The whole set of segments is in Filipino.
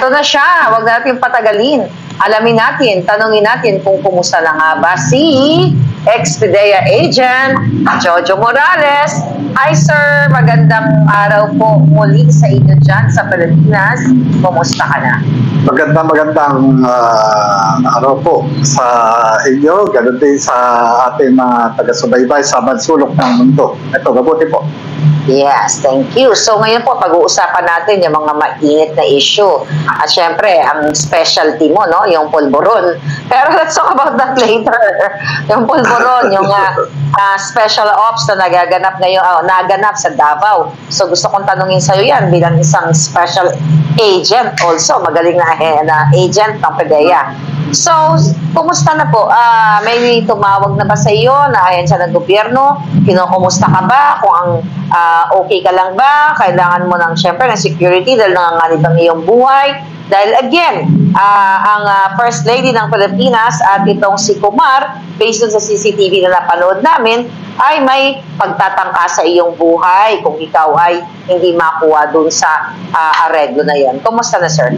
Eto na siya, wag natin patagalin. Alamin natin, tanungin natin kung kumusta na nga ba si ex-PDEA agent Jojo Morales. Hi sir, magandang araw po muli sa inyo dyan sa Pilipinas. Kumusta ka na? Magandang araw po sa inyo, ganoon din sa ating mga taga-subaybay sa bansulok ng mundo. Ito, mabuti po. Yes, thank you. So ngayon po, pag-uusapan natin yung mga mainit na issue. At syempre, ang specialty mo, no, yung pulburon. Pero let's talk about that later. Yung pulburon, yung special ops na nagaganap ngayon, naganap sa Davao. So gusto kong tanungin sa'yo yan bilang isang special agent also, magaling na agent ng PDEA. So, kumusta na po? May tumawag na ba sa iyo na ayan siya ng gobyerno? Kinukumusta ka ba? Kung ang okay ka lang ba? Kailangan mo ng, syempre, ng security dahil nanganganib ang iyong buhay. Dahil again, ang First Lady ng Pilipinas at itong si Kumar, based on sa CCTV na napanood namin, ay may pagtatangka sa iyong buhay kung ikaw ay hindi makuha dun sa areglo na yan. Kumusta na, sir?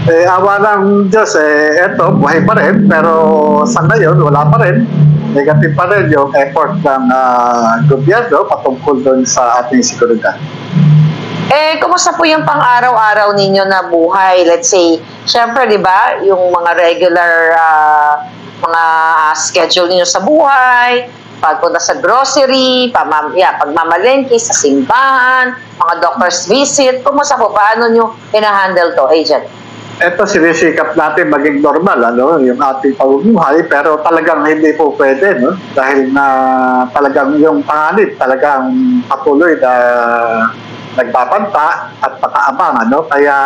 Awa ng Diyos, eto, buhay pa rin, pero sa ngayon, wala pa rin. Negative pa rin yung effort ng gobyerno patungkol doon sa ating seguridad. Kumusta po yung pang-araw-araw ninyo na buhay? Let's say, syempre, di ba, yung mga regular mga schedule ninyo sa buhay, pagpunta sa grocery, pagmamalengke sa simbahan, mga doctor's visit, kumusta po? Paano nyo hinahandle to, agent? Ito, sinisikap natin maging normal, yung ating pamumuhay, pero talagang hindi po pwede, no? Dahil na talagang yung panganib, talagang patuloy na nagbabanta at pakaabang, Kaya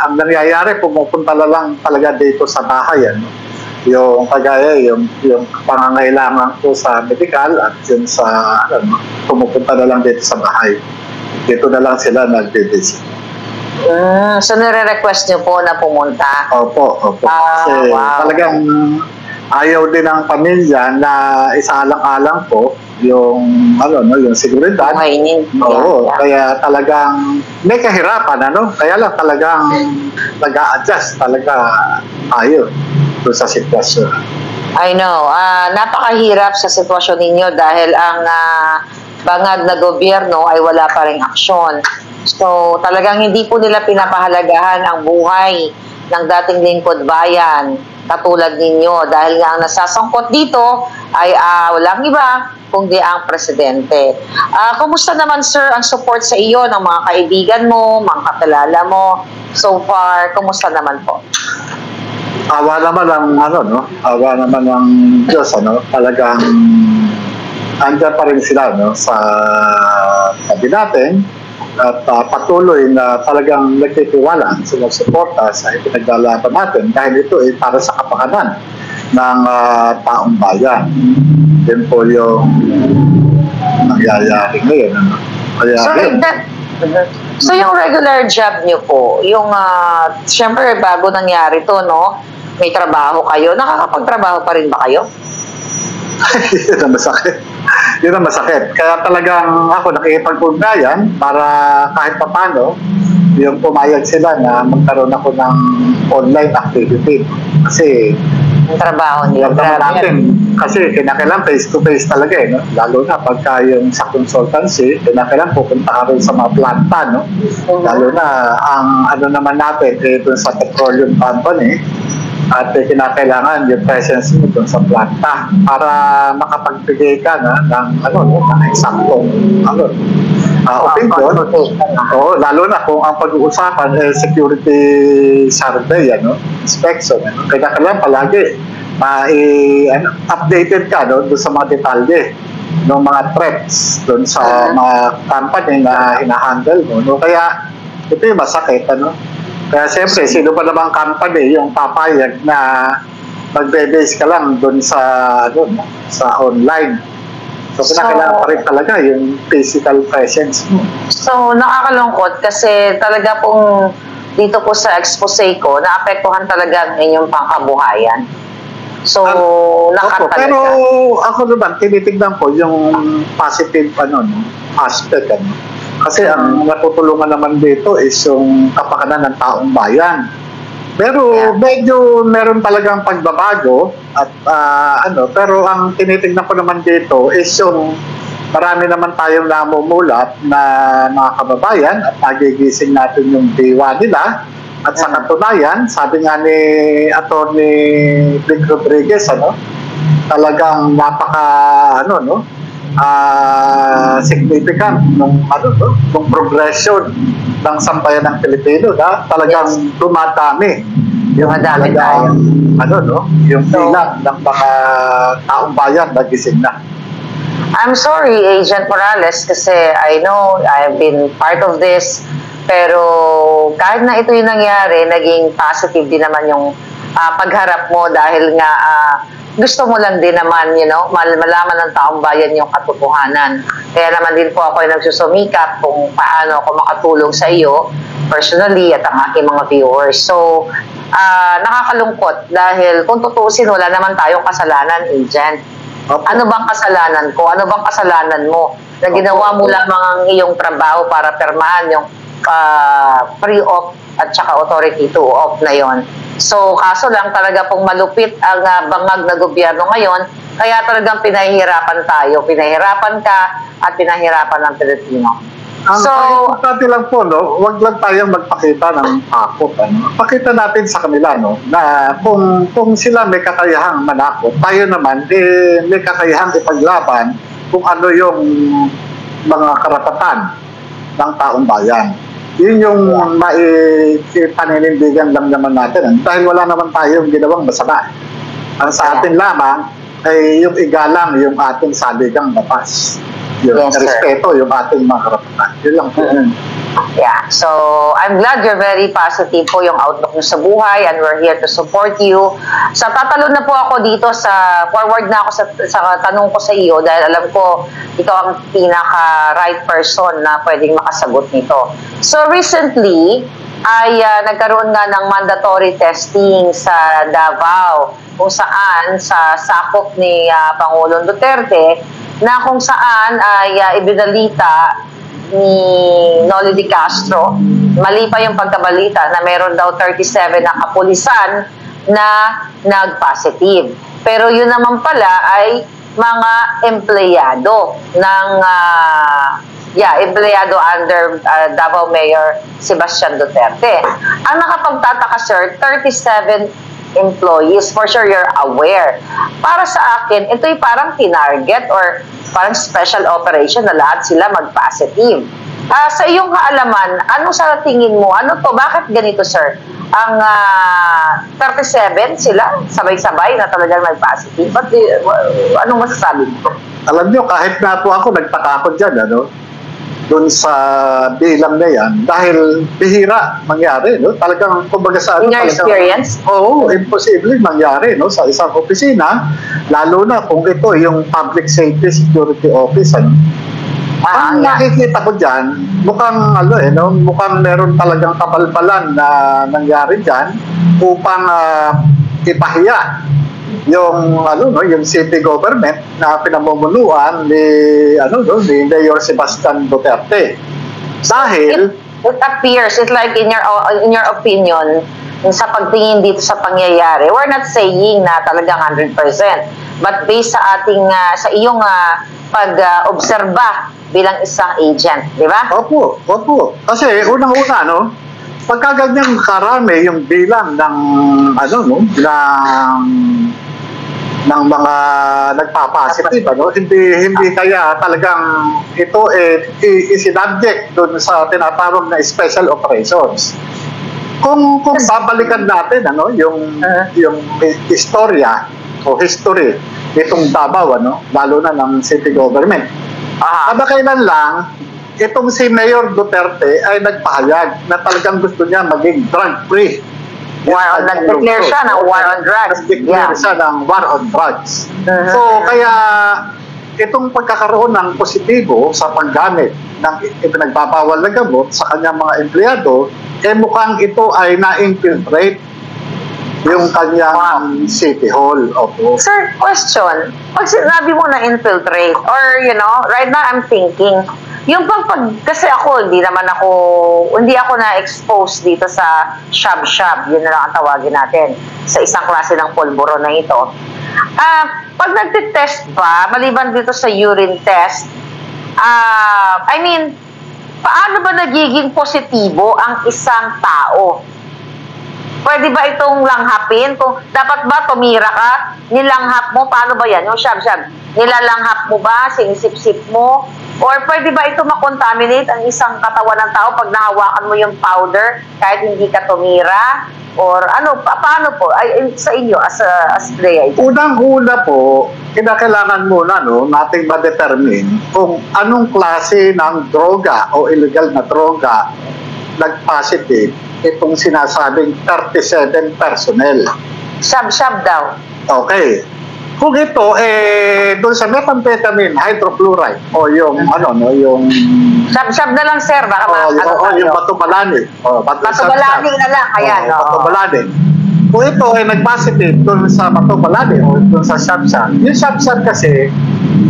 ang nangyayari, pumupunta na lang talaga dito sa bahay, Yung kagaya, yung pangangailangan po sa medical at yun sa, pumupunta na lang dito sa bahay. Dito na lang sila nag-visit. So, nire-request nyo po na pumunta? Opo. Kasi talagang ayaw din ng pamilya na isaalang-alang po yung, yung seguridad. Oo, kaya talagang may kahirapan, Kaya lang talagang nag-a-adjust talaga tayo doon sa sitwasyon. I know. Napakahirap sa sitwasyon ninyo dahil ang bangag na gobyerno ay wala pa ring aksyon. So, talagang hindi po nila pinapahalagahan ang buhay ng dating lingkod bayan katulad ninyo dahil nga ang nasasangkot dito ay walang iba kundi ang presidente. Kumusta naman, sir, ang support sa iyo ng mga kaibigan mo, mga kakilala mo? So far, kumusta naman po? Awa naman ang awa naman ng Diyos, talagang andyan pa rin sila, sa tabi natin. At patuloy na talagang nagtitiwala sa suporta sa ipinaglalaban natin dahil ito ay para sa kapakanan ng taong bayan. Yan po yung nangyayari ngayon. So yung regular job nyo po, yung siyempre bago nangyari to, may trabaho kayo, nakakapagtrabaho pa rin ba kayo? Yun ang masakit. Kaya talagang ako nakikipag-ugnayan para kahit papano yung pumayag sila na magkaroon ako ng online activity. Kasi ang trabaho nila. Kasi kinakailangan face-to-face talaga, Lalo na pagka yung sa consultancy, kinakailangan pupunta ka rin sa mga planta, Lalo na ang naman natin, dun sa petroleum company, at kinakailangan yung presence mo doon sa planta para makapagbigay ka ng eksaktong opinion. Lalo na kung ang pag-uusapan security survey, inspection. Kailangan palagi updated ka doon sa mga detalye ng mga threats doon sa mga company na hinahandle mo. Kaya ito yung masakit, Kaya siyempre, sino ba namang company yung papayag na magbe-base ka lang doon sa online. So, kinakailangan pa rin talaga yung physical presence mo. So, nakakalungkot kasi talaga pong dito po sa expose ko, naapektuhan talaga ang inyong pangkabuhayan. So, pero ako naman, tinitignan ko yung positive aspect. Kasi ang natutulungan naman dito is yung kapakanan ng taong bayan. Pero medyo meron talagang pagbabago at pero ang tinitingnan ko naman dito is yung marami naman tayong namumulat na mga kababayan at nagigising natin yung diwa nila. At sa katunayan, sabi nga ni Attorney Vic Rodriguez, talagang significant nung progression ng sambayan ng Pilipino na talagang dumadami yung talagang yung bilang ng mga taong bayan na gising na. I'm sorry, Agent Morales, kasi I know I've been part of this, pero kahit na ito yung nangyari, naging positive din naman yung pagharap mo dahil nga gusto mo lang din naman, malaman ng taong bayan yung katotohanan. Kaya naman din po ako ay nagsusumikap kung paano ako makatulong sa iyo personally at ang aking mga viewers. So, nakakalungkot dahil kung tutusin, wala naman tayong kasalanan, Agent. Ano bang kasalanan ko? Ano bang kasalanan mo? Na ginawa mo lamang ang iyong trabaho para permahan yung pre-op at saka authority to op na yon. So, kaso lang talaga pong malupit ang bangag na gobyerno ngayon, kaya talagang pinahihirapan tayo. Pinahihirapan ka at pinahihirapan ng Pilipino. Ang importante lang po, wag lang tayong magpakita ng takot. Pakita natin sa kanila, na kung sila may kakayahang manakot, tayo naman, may kakayahang ipaglaban kung ano yung mga karapatan ng taong bayan. Yun yung paninindigan lang naman natin. Dahil wala naman tayong ginawang masama. Ang sa atin lamang ay yung igalang yung ating saligang batas. Yung respeto yung ating mga karapatan. Yun lang po. Yeah. So, I'm glad you're very positive po yung outlook nyo sa buhay and we're here to support you. So, tatalon na po ako dito forward na ako sa tanong ko sa iyo dahil alam ko ikaw ang pinaka-right person na pwedeng makasagot nito. So, recently, ay nagkaroon nga ng mandatory testing sa Davao kung saan sa sakop ni Pangulong Duterte na kung saan ay ibinalita ni Noli Di Castro, mali pa yung pagkabalita na meron daw 37 na kapulisan na nag-positive. Pero yun naman pala ay mga empleyado ng empleyado under Davao Mayor Sebastian Duterte. Ang nakapagtataka, sir, 37 employees, for sure you're aware. Para sa akin, ito'y parang tinarget or parang special operation na lahat sila mag-positive. Sa iyong kaalaman, ano sa tingin mo? Ano to? Bakit ganito, sir? Ang 37 sila, sabay-sabay na talagang nag-positive. Anong masasabi mo? Alam nyo, kahit na po ako, nagtaka ako dyan, doon sa bilang na yan, dahil bihira mangyari, talagang kumbaga sa in your experience? Oo, imposible mangyari sa isang opisina, lalo na kung ito yung Public Safety Security Office. Ang nakikita ko dyan, mukhang mukhang meron talagang kapalpalan na nangyari dyan upang ipahiya yung yung city government na pinamumunuan ni Mayor Sebastian Duterte. Dahil it appears, it's like in your opinion, sa pagtingin dito sa pangyayari, we're not saying na talagang 100%, but based sa ating sa iyong pag-obserba bilang isang agent, di ba? Opo. Kasi unang-una, pagka ganyang karami yung bilang ng ng mga nagpapositive, hindi kaya talagang ito isinubject doon sa tinatawag na special operations. Kung babalikan natin yung istorya o history itong Davao, lalo na ng city government. Kada kailan lang itong si Mayor Duterte ay nagpahayag na talagang gusto niya maging drug-free. Nag-declare siya ng war on drugs. Nag-declare siya ng war on drugs. So, kaya itong pagkakaroon ng positibo sa paggamit ng ipinagbabawal na gamot sa kanyang mga empleyado, mukhang ito ay na-infiltrate yung kanyang City Hall. Opo. Sir, question. Pag sinabi mo na infiltrate, or right now I'm thinking, Yung kasi ako, hindi ako na-expose dito sa shab-shab, yun na lang ang tawagin natin, sa isang klase ng pulburon na ito. Pag nagtitest ba, maliban dito sa urine test, paano ba nagiging positibo ang isang tao? Pwede ba itong langhapin? Kung dapat ba tumira ka, nilanghap mo, paano ba yan? Yung shab-shab, nilalanghap mo ba, sinisip-sip mo? Or pwede ba ito makontaminate ang isang katawan ng tao pag nahawakan mo yung powder kahit hindi ka tumira? Or paano po sa inyo as player? Unang-una po, kinakailangan muna nating ma-determine kung anong klase ng droga o illegal na droga nag-positive itong sinasabing 37 personnel. Shab-shab daw. Okay. Kung ito, doon sa methamphetamine hydrochloride o yung yung shab-shab na lang, sir. Baka yung batubalani. Batubalani na lang. Ayan. Batubalani. Kung ito ay nag-positive doon sa batubalani o doon sa shab-shab, yung shab-shab kasi,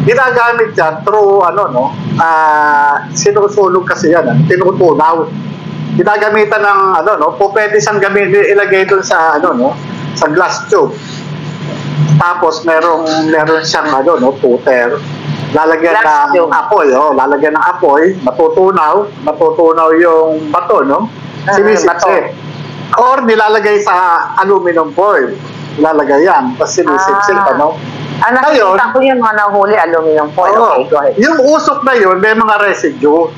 ginagamit yan through, sinusulog kasi yan, tinutunaw. Ginagamitan ng, pwede siyang ilagay doon sa, sa glass tube. Tapos meron siyang puter. Lalagyan ng apoy, lalagyan ng apoy, matutunaw yung bato, sinisip-sip. Or nilalagay sa aluminum foil. Nilalagay yan, tapos sinisip-sip, nakikita ko yung mga nahuli aluminum foil. Okay, go ahead. Yung usok na yun, may mga residue.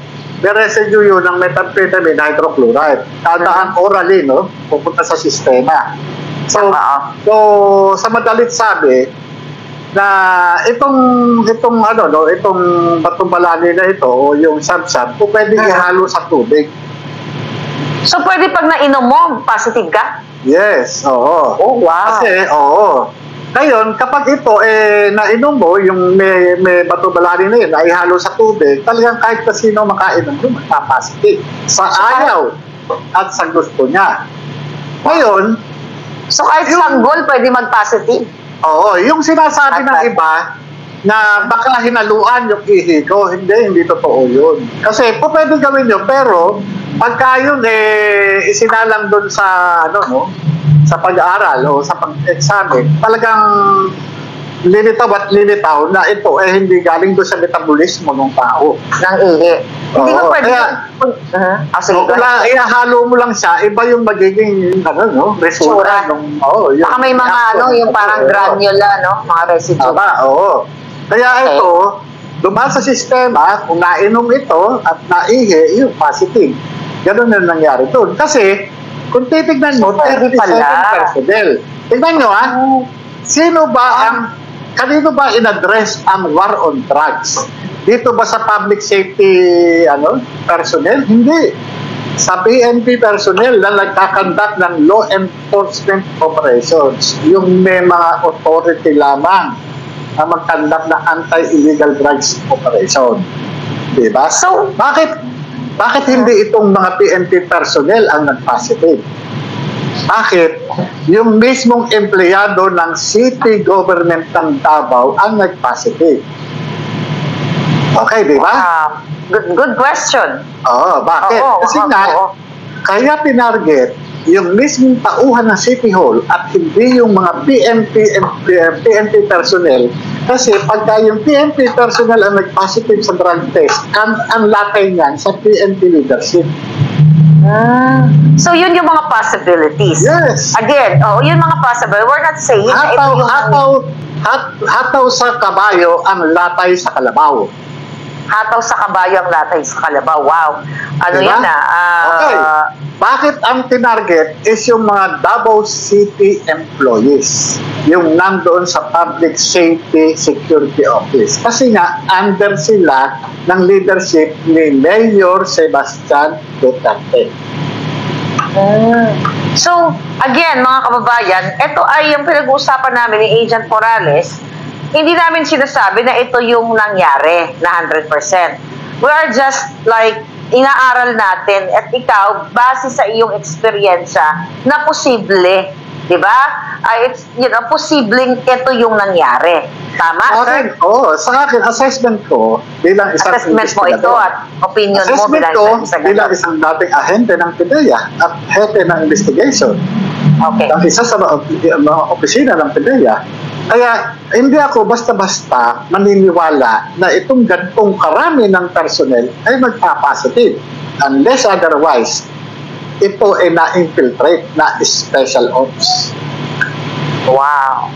May residue yun ng methamphetamine hydrochloride. Dadaan orally, pupunta sa sistema. So, sa madalit sabi, na itong batubalani na ito, o yung shab-shab, pwede ihalo sa tubig. So, pwede pag nainom mo, positive ka? Yes, oo. Oh, wow. Kasi, ngayon, kapag ito, nainom mo, yung may batubalani na yun, na ihalo sa tubig, talagang kahit na sino makainom mo, magpapositive. Sa ayaw at sa gusto niya. Ngayon, so kahit sanggol, pwede mag-positive? Oo, yung sinasabi ng iba, na baka hinaluan yung ihi ko, hindi totoo yun. Kasi pwede gawin yun, pero pagka yun, isinalang dun sa, sa pag-aaral o sa pag-examine, talagang lilitaw na ito hindi galing doon sa metabolismo ng tao. Ng ihi. Hindi ba pwede? Ihalo mo lang siya, iba yung magiging resulta. Baka may mga yung parang granula, mga residue. Oo. Kaya ito, dumaan sa sistema, kung nainom ito at naihi, yung positive. Ganun na nangyari doon. Kasi, kung titignan mo, 37 personnel. Tignan nyo kanino ba in-address ang war on drugs? Dito ba sa public safety personnel? Hindi. Sa PNP personnel na nagkakandak ng law enforcement operations, yung may mga authority lamang na magkandak ng anti-illegal drugs operation. Diba? So, bakit hindi itong mga PNP personnel ang nag-positive? Bakit? Yung mismong empleyado ng city government ng Davao ang nag-positive. Okay, di ba? Good question. Bakit? Kasi kaya tinarget yung mismong tauhan ng City Hall at hindi yung mga PNP personnel. Kasi pagka yung PNP personnel ang nag-positive sa drug test, ang latay niyan sa PNP leadership. So, yun yung mga possibilities. Yes. Again, yun mga possibilities. We're not saying na ito yung... Hataw sa kabayo ang latay sa kalabaw. Hataw sa kabayo ang latay sa kalabaw. Wow. Yan okay. Bakit ang tinarget is yung mga Davao City employees, yung nandoon sa Public Safety Security Office. Kasi nga, under sila ng leadership ni Mayor Sebastian Duterte. So, again, mga kababayan, ito ay yung pinag-uusapan namin ni Agent Morales. Hindi namin sinasabi na ito yung nangyari na 100%. We are just like inaaral natin at ikaw, base sa iyong eksperyensya, na posible Di ba? It's, posibleng ito yung nangyari. Tama, sir? Sa akin, assessment ko bilang isang Assessment mo ito at opinion mo bilang isang dating ahente ng PIDEA at hepe ng investigation. Okay. Ang isa sa mga opisina ng PIDEA. Kaya hindi ako basta-basta maniniwala na itong gantong karami ng personnel ay magpa-positive. Unless otherwise, ito ay na-infiltrate na special ops. Wow.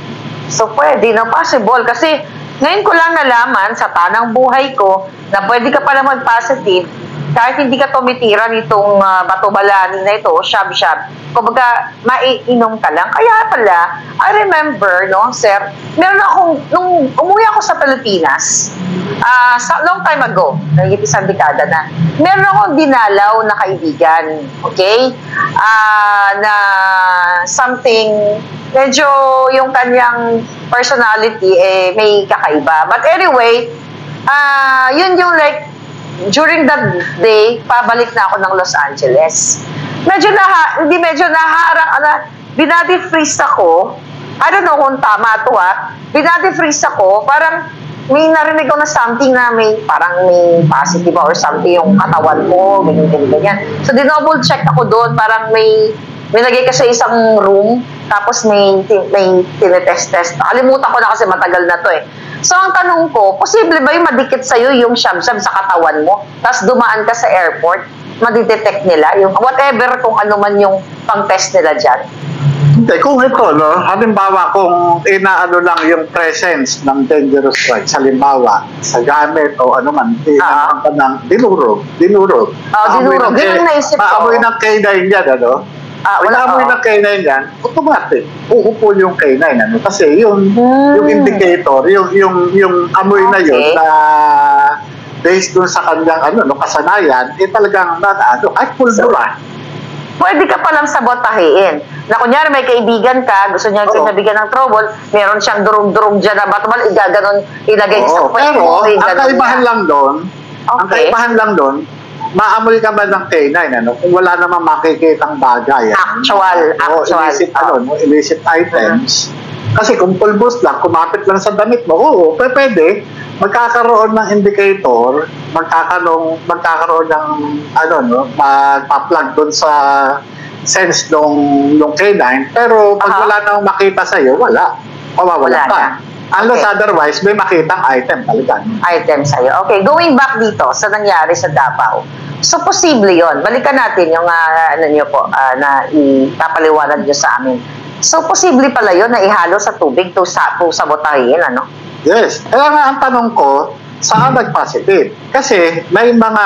So pwede, no? Possible. Kasi ngayon ko lang nalaman sa tanang buhay ko na pwede ka pala mag-positive kahit hindi ka tumitira nitong batubalani na ito o shab-shab. Kumbaga, maiinom ka lang. Kaya pala, I remember, no, sir, meron akong, nung umuwi ako sa Pilipinas, long time ago, isang dekada na, meron akong dinalaw na kaibigan, okay? Na something, medyo yung kanyang personality, may kakaiba. But anyway, yun yung like, during that day, pabalik na ako ng Los Angeles. Medyo naharang, binody freeze ako. I don't know kung tama ito binody freeze ako, parang may narinig ko na something na parang may positive or something yung katawan ko, ganyan. So, dinouble check ako doon, parang may lagay ka sa isang room, tapos may tinetest-test. Nakalimutan ko na kasi matagal na to So, ang tanong ko, posible ba yung madikit sa'yo yung shab-shab sa katawan mo, tapos dumaan ka sa airport, madidetect nila, yung whatever kung ano man yung pang-test nila dyan? Hindi, kung ito, no, halimbawa kung inaano lang yung presence ng dangerous drugs, halimbawa, sa gamit o ano man, inaano ka ng dinurog. Dinurog. Yun ang naisip ko. Maamoy ng K9 yan, ano? Maamoy ng K9 yan, automatic, uupo yung K9, ano? Kasi yung indicator, yung amoy na yun, na based dun sa kanyang kasanayan, talagang kahit pulbura. Pwede ka palang sabotahiin. Na kunyari may kaibigan ka, gusto niya nabigyan ng trouble, meron siyang durog-durog dyan na batman, igaganon, ilagay sa pwede. Pero, ang kaibahan lang doon, maamoy ka ba ng K9, kung wala namang makikitang bagay. Actual. Illicit items. Kasi kung pulbos lang, kumapit lang sa damit mo, pwede, magkakaroon ng indicator, magkakaroon ng magpa-plug doon sa sense ng K9, pero pag wala nang makita sa'yo, mawawala ka. Unless otherwise, may makitang item talaga. Item sa'yo. Okay, going back dito sa nangyari sa Davao. So, posible yon. Balikan natin yung na ipapaliwanag nyo sa amin. So, posible pala yun na ihalo sa tubig to sabotahin, Yes. Kaya nga ang tanong ko, saan nag-positive? Kasi may mga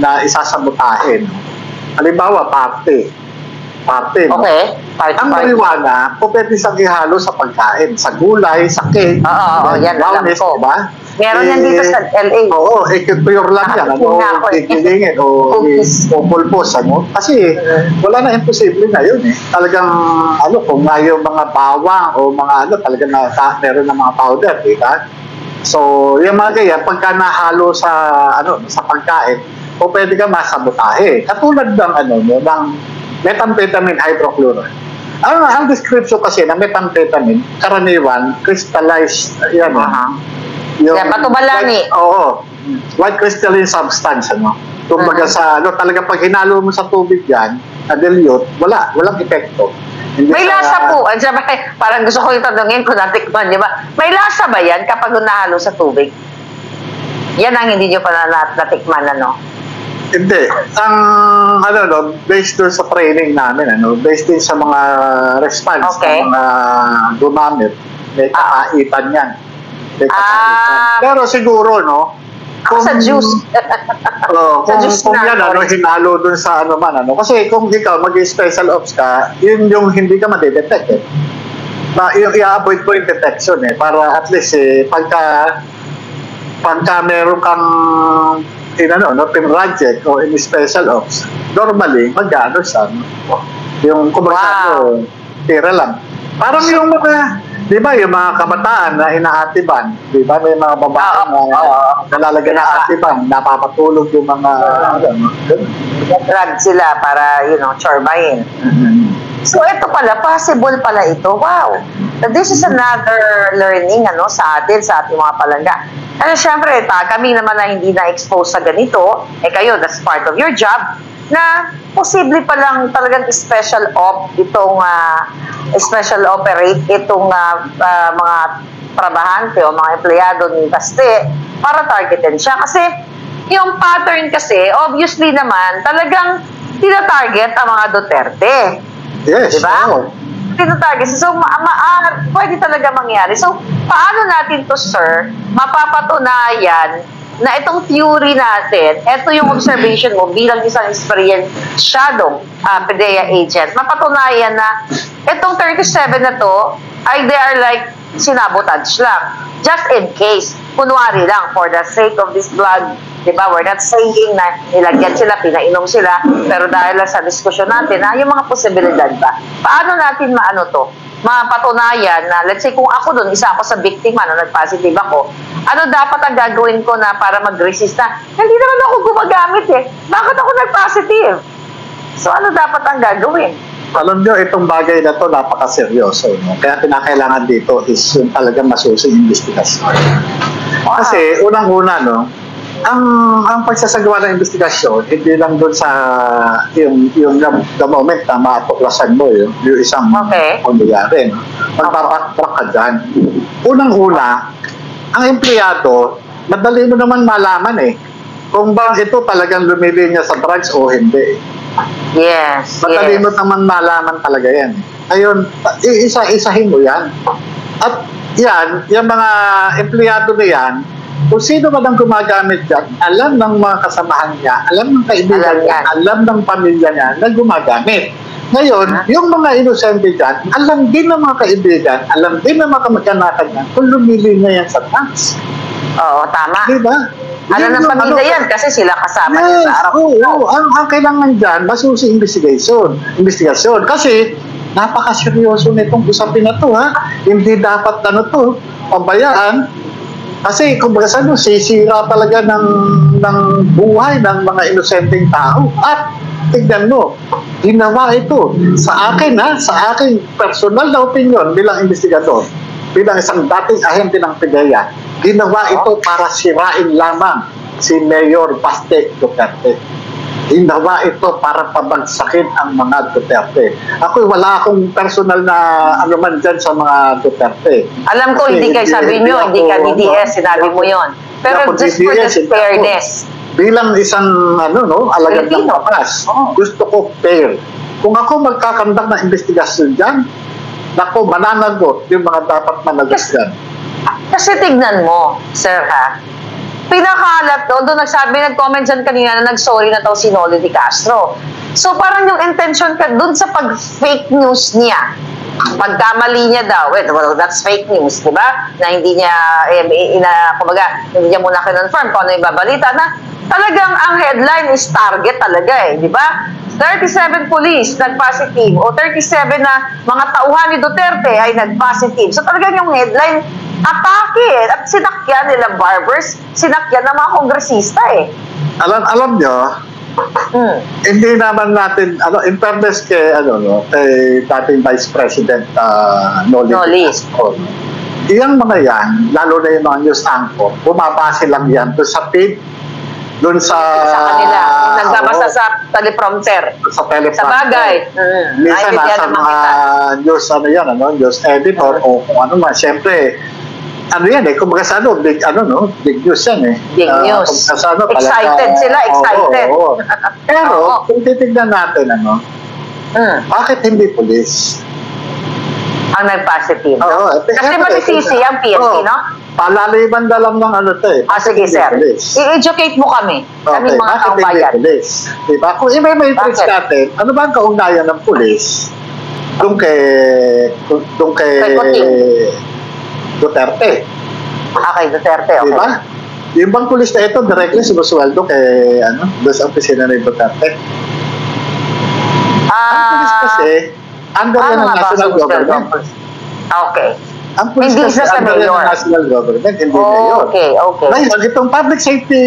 na isasabotahin. Halimbawa, party. No? Okay. Ang marijuana, pwede siyang ihalo sa pagkain, sa gulay, sa cake. Yan alam ko. Diba? Meron yan dito sa LA. Pure lang yan. Kikilingin o pulpos. Kasi wala na imposible na yun. Talagang, kung nga yung mga bawang o mga talagang meron na mga powder, diba? So, yung mga ganyan, pagka nahalo sa pagkain, pwede ka masabotahe. Katulad ng methamphetamine hydrochloride. Ang description kasi ng methamphetamine, karaniwan, crystallized, yung patubalani. White crystalline substance, Kumbaga talaga pag hinalo mo sa tubig yan, na dilute, walang epekto. May lasa po. Parang gusto ko yung tanongin kung natikman, di ba? May lasa ba yan kapag nahalo sa tubig? Yan ang hindi nyo pa natikman, Hindi. Ang, based doon sa training namin, based din sa mga response ng mga gumamit, may kakaitan yan. Pero siguro, kung sa juice. Kung yan, hinalo dun sa kasi kung ikaw mag-special ops ka, yun yung hindi ka madidetect yung i-avoid mo yung detection para at least pagka meron kang pinraject o in special ops, normally mag-ano siya yung kumagasano tira lang. Parang yung mga di ba yung mga kabataan na inaatiban, di ba may mga babae na nalalagyan na atiban, napapatulog yung mga drug sila para chorbahin. So, ito pala, possible pala ito. Wow. This is another learning sa atin, sa ating mga palangga. Ano, syempre, kami naman na hindi na-expose sa ganito, kayo, that's part of your job, na posible palang talagang special op itong special operate itong mga trabahante o mga empleyado ni Baste para targetin siya. Kasi yung pattern kasi, obviously naman, talagang tina-target ang mga Duterte. Yes. Diba? Oh. Tina-target. So, pwede talaga mangyari. So, paano natin to, sir, mapapatunayan na itong theory natin, ito yung observation mo bilang isang experienced-syadong PDEA agent, mapatunayan na itong 37 na to ay they are like sinabotage lang. Just in case, kunwari lang, for the sake of this vlog, diba, we're not saying na nilagyan sila, pinainom sila, pero dahil lang sa diskusyon natin, yung mga posibilidad ba? Paano natin mapatunayan na, let's say, kung ako doon, isa ako sa biktima, nag-positive ako, ano dapat ang gagawin ko na para mag-resist na, hindi naman ako gumagamit bakit ako nag-positive? So, ano dapat ang gagawin? Alam nyo, itong bagay na to napakaseryoso. No? Kaya pinakailangan dito is yung talagang masusing investigasyon. Wow. Kasi, unang-una, no, ang pagsasagawa ng investigasyon, hindi lang doon sa yung the moment na matuklasan mo yung isang pangyayari. No? Magpapatrack ka dyan. Unang-una, ang empleyado, madali mo naman malaman kung ba ito talagang lumilinya sa drugs o hindi. Yes. Madali mo naman malaman talaga yan. Ayun, isa-isahin mo yan. At yan, yung mga empleyado na yan, kung sino man ang gumagamit dyan, alam ng mga kasamahan niya, alam ng kaibigan niya, alam ng pamilya niya na gumagamit. Ngayon, yung mga inosente dyan, alam din ng mga kaibigan, alam din ng mga kamag-anakan niya kung lumili niya yan sa drugs. Oo, tama. Diba? Alam ng pamilya yan kasi sila kasama niya sa araw. Oo. Ang kailangan dyan, masusi investigasyon. Kasi, napakaseryoso nitong usapin na to, Hindi dapat pabayaan. Kasi, kumbaga sisira talaga ng buhay ng mga inosenteng tao. At, tignan mo, ginawa ito sa akin, sa aking personal na opinion bilang investigador, bilang isang dating ahente ng PDEA, ginawa ito para sirain lamang si Mayor Baste Duterte. Ginawa ito para pabagsakin ang mga Duterte. Ako, wala akong personal na anuman dyan sa mga Duterte. Alam ko, hindi kayo sabi nyo, hindi ka DDS, sinabi mo yon. Pero just for the fairness. Bilang isang, alagad ng papas, gusto ko fair. Kung ako magkakandak ng investigasyon dyan, naku, mananagot yung mga dapat managot dyan. Kasi tignan mo, sir pinakalat doon nag-comment dyan kanina na nag-sorry na si Noli de Castro. So parang yung intention ka doon sa pag-fake news niya, pagkamali niya daw, well, that's fake news, di ba? Na hindi niya, kumbaga, hindi niya muna kinonfirm kung ano yung babalita na talagang ang headline is target talaga di ba? 37 police nag-positive o 37 na mga tauhan ni Duterte ay nag-positive. So talagang yung headline, atake at sinakyan nila barbers, sinakyan ng mga kongresista Alam nyo, hindi naman natin, in fairness kay dating Vice President Noli. Iyang mga yan, lalo na yung mga news anchor, bumabase lang yan doon sa feed, doon sa kanila, nagbabasa sa teleprompter. Sa teleprompter. Sa bagay. Minsan nasa mga news, news editor o kung ano man. Siyempre, kumbaga sa big news yan Big news. Excited sila, excited. Oo. Pero, kung titignan natin, bakit hindi police? Ang nag-positive, Kasi masisisi ang PNP, Palaliban dalam ng sige, sir. I-educate mo kami. Kami mga taong bayan. Diba? Kung i-matrix natin, ano ba ang kaugnayan ng pulis doon kay Duterte? Kay Duterte, okay. Diba? Yung bang pulis na ito, directly sinusweldo kay, doon sa opisina ni Duterte? Ang pulis kasi, under yan ng national government. Okay. Ang pulis kasi under yan ng national government, hindi mayor. Okay. Ngayon, itong public safety,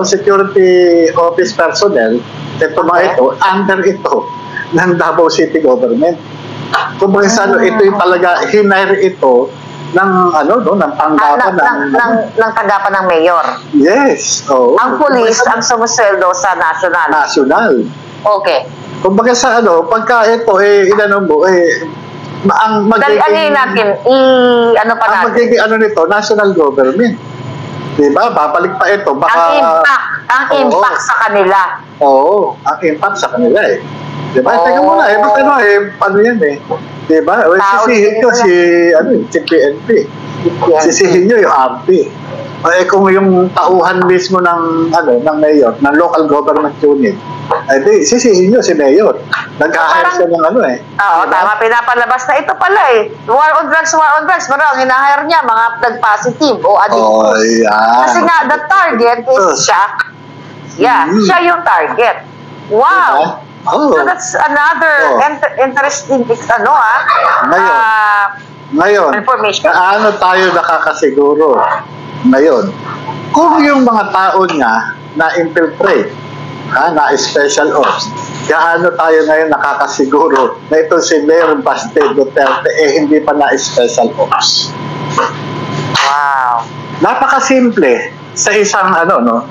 security office personnel, ito mga ito, under ito. ng Davao City government. Kung sa ano, ito yung talaga, hinire ito ng ng tanggapan ng tanggapan ng mayor. Yes. Oh. Ang pulis ang sumusweldo sa national. National. Okay. Kumbaga sa pagka ito ang magiging natin ang magiging nito, national government. Diba? Babalik pa ito. Baka, ang impact sa kanila. Oo, ang impact sa kanila Diba? Teka muna paano yan Diba? Sisihin nyo si PNP. Sisihin nyo yung RP. Kung yung tauhan mismo ng mayor, ng local government unit, sisihin nyo si mayor. Nag-hire siya ng Oo, diba? Tama, pinapalabas na ito pala War on drugs. Pero ang hinahire niya, mga nag-positive o addicts. Kasi nga, the target is siya. Siya yung target. Wow! Diba? So that's another interesting Ngayon, information. Paano tayo nakakasiguro ngayon kung yung mga tao niya na-infiltrate, na-special ops, gaano tayo ngayon nakakasiguro na ito si Mayor Baste Duterte hindi pa na-special ops? Wow. Napakasimple sa isang Paano?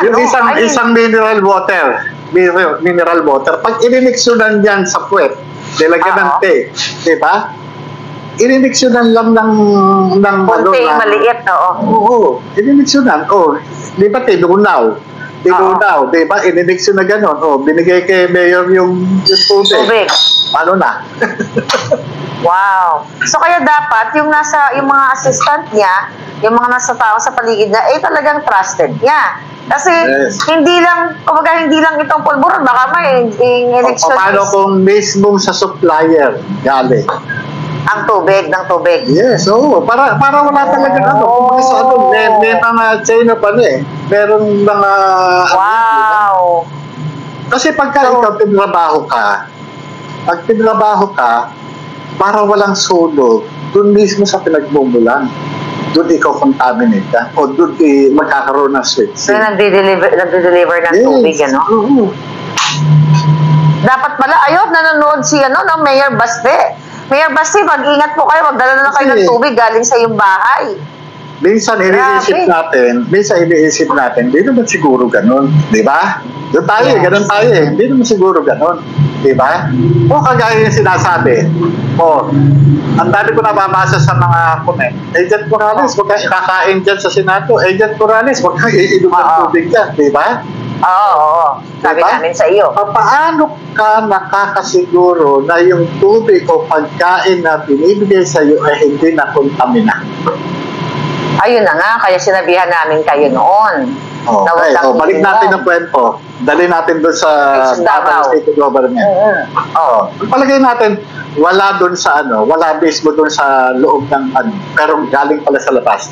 Yung isang mineral water, pag ininiksyonan yan sa puwet, nilagyan ng tape, di ba? Ininiksyonan lang ng maliit, Oo, ininiksyonan. Di ba tinunaw, di ba? Ininiksyon na gano'n. Binigay kay Mayor yung tubig. Paano na? Wow. So kaya dapat yung mga assistant niya, yung mga nasa tao sa paligid niya, talagang trusted niya. Kasi hindi lang itong pulburon, baka may election. Paano kung mismong sa supplier galing? Ang tubig, ng tubig. Yes, para wala talaga may mga chain pa Merong mga wow. Kasi pagka ikaw pinrabaho ka, para walang sunog, dun mismo sa pinagmumulan. Doon ikaw contaminate ka o doon magkakaroon ng switch. So, nagde-deliver ng tubig, Dapat pala, nanonood si Mayor Baste. Mayor Baste, mag-ingat po kayo, magdala na kayo ng tubig galing sa iyong bahay. Minsan iniisip natin, hindi naman siguro ganun, di ba? Doon tayo, ganun tayo hindi naman siguro ganun, di ba? Kagaya yung sinasabi, ang dami ko nababasa sa mga comment, Agent Morales, huwag kang kakain dyan sa Senado, Agent Morales, huwag kang iinom ng tubig dyan, di ba? Oo. Sabi namin sa iyo. Paano ka nakakasiguro na yung tubig o pagkain na binibigay sa iyo ay hindi na kontamina? Ayun na nga, kaya sinabihan namin kayo noon. Okay, balik natin ang kwento. Dali natin doon sa Davao State Government. Palagay natin, wala mismo doon sa loob ng pero galing pala sa labas.